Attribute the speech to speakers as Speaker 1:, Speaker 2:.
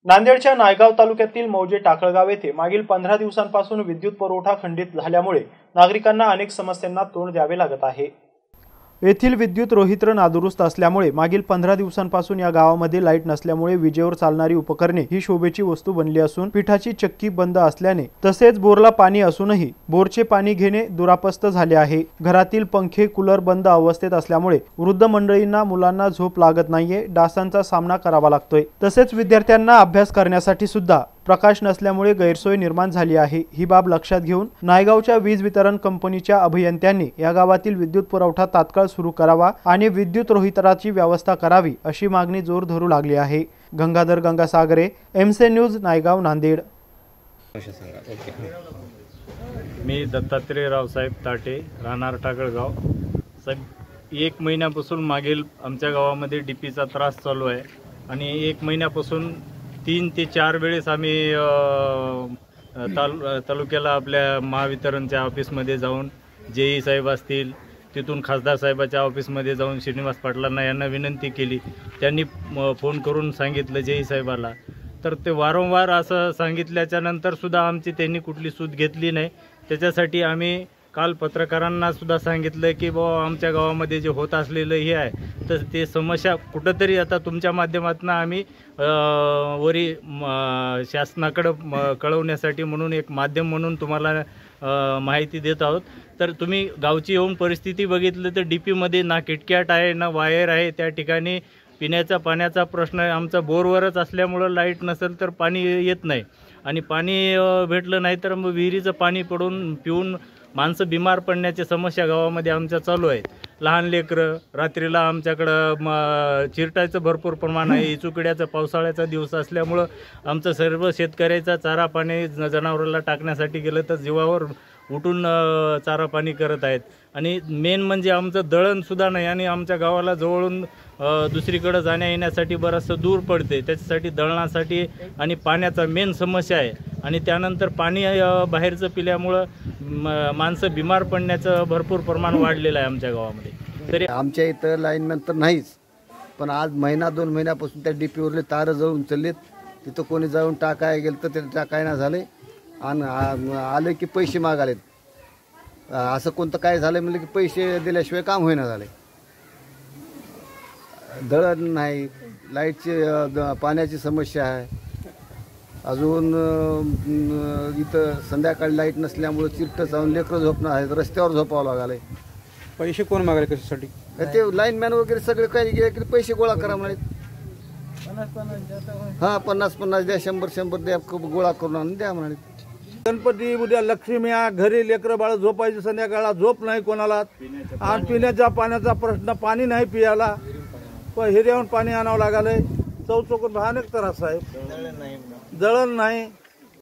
Speaker 1: नांदेडच्या नायगाव तालुक्यातील मौजे टाकळगाव येथे मागील 15 दिवसांपासून विद्युत पुरवठा खंडित झाल्यामुळे नागरिकांना अनेक समस्यांना तोंड द्यावे लागत आहे। येथील विद्युत रोहित्र नादुरुस्त असल्यामुळे मागील 15 दिवसांपासून या गावामध्ये लाईट नसल्यामुळे विजेवर चालणारी उपकरणे ही शोभेची वस्तू बनली असून पिठाची चक्की बंद असल्याने तसेच बोरला पाणी असूनही बोरचे पाणी घेणे दुरापस्त झाले आहे। घरातील पंखे कूलर बंद अवस्थेत असल्यामुळे वृद्ध मंडळींना मुलांना झोप लागत नाहीये, डासांचा सामना करावा लागतोय। तसेच विद्यार्थ्यांना अभ्यास करण्यासाठी सुद्धा प्रकाश नसल्यामुळे गैरसोय निर्माण झाली आहे। ही बाब लक्षात घेऊन नायगावच्या वीज वितरण कंपनीच्या अभियंत्यांनी या गावातील विद्युत पुरवठा तात्काळ सुरू करावा आणि विद्युत रोहित्राची व्यवस्था करावी अशी मागणी जोर धरू लागली आहे। Gangadhar Gangasagare, MC news, Naigaon, Nanded.
Speaker 2: मी दत्तात्रय रावसाहेब ताटे, राहणार टाकळगाव। साहेब, 1 महिन्यापासून मागील आमच्या गावामध्ये डीपीचा त्रास चालू आहे आणि 1 महिन्यापासून 3 ते 4 वेळेस आम्ही तालुक्याला आपल्या महावितरणच्या ऑफिसमध्ये जाऊन जेई साहेब असतील, तिथून खासदार साहेबाच्या ऑफिसमध्ये जाऊन श्रीनिवास पाटलांना यांना विनंती केली। त्यांनी फोन करून सांगितलं जेई साहेबाला, तर ते वारंवार असं सांगितल्याच्या नंतर सुद्धा आमची त्यांनी कुठली सूत घेतली नाही। त्याच्यासाठी आम्ही काल पत्रकारांना सुद्धा सांगितलं की बाबा आमच्या गावामध्ये जे होत असलेलं हे आहे तर ते समस्या कुठंतरी आता तुमच्या माध्यमातून आम्ही वरी शासनाकडे कळवण्यासाठी म्हणून एक माध्यम म्हणून तुम्हाला माहिती देत आहोत। तर तुम्ही गावची येऊन परिस्थिती बघितलं तर डीपीमध्ये ना किटकॅट आहे ना वायर आहे। त्या ठिकाणी पिण्याच्या पाण्याचा प्रश्न आहे। आमचा बोरवरच असल्यामुळं लाईट नसेल तर पाणी येत नाही आणि पाणी भेटलं नाही तर मग विहिरीचं पाणी पडून पिऊन माणसं बिमार पडण्याची समस्या गावामध्ये आमच्या चालू आहेत। लहान लेकरं रात्रीला आमच्याकडं चिरटायचं भरपूर प्रमाण आहे। चुकड्याचा पावसाळ्याचा दिवस असल्यामुळं आमचं सर्व शेतकऱ्याचा चारा पाणी जनावराला टाकण्यासाठी गेलं तर जीवावर उठून चारा पाणी करत आहेत आणि मेन म्हणजे आमचं दळणसुद्धा नाही आणि आमच्या गावाला जवळून दुसरीकडे जाण्या येण्यासाठी बरंचसं दूर पडते। त्याच्यासाठी दळणासाठी आणि पाण्याचा मेन समस्या आहे आणि त्यानंतर पाणी बाहेरचं पिल्यामुळं माणसं बिमार पडण्याचं भरपूर प्रमाण वाढलेलं आहे आमच्या गावामध्ये। तरी
Speaker 3: आमच्या इथं लाईनमॅन तर नाहीच, पण आज 1-2 महिन्यापासून त्या डीपीवरले तार जळून चाललेत। तिथं कोणी जाऊन टाकाय गेलं तर ते टाकायना झाले आणि आले की पैसे मागालेत। असं कोणतं काय झालं म्हणजे की पैसे दिल्याशिवाय काम होईना झाले। दळण नाही, लाईटची पाण्याची समस्या आहे। अजून इथं संध्याकाळी लाईट नसल्यामुळे चिरटं जाऊन लेकरं झोपणं आहेत, रस्त्यावर झोपावं लागले।
Speaker 4: पैसे कोण मागाले कशासाठी?
Speaker 3: ते लाईनमॅन वगैरे सगळे काही गेले की पैसे गोळा करा म्हणाले। 50-50 द्या, 100-100 द्या, गोळा करून आणून द्या म्हणाले।
Speaker 4: गणपती, उद्या लक्ष्मी, घरी लेकरं बाळ झोपायची, संध्याकाळला झोप नाही कोणाला आणि पिण्याच्या पाण्याचा प्रश्न, पाणी नाही पियाला, हिऱ्याहून पाणी आणावं लागलंय। चौचौकून भयानक त्रास आहे। दळण नाही।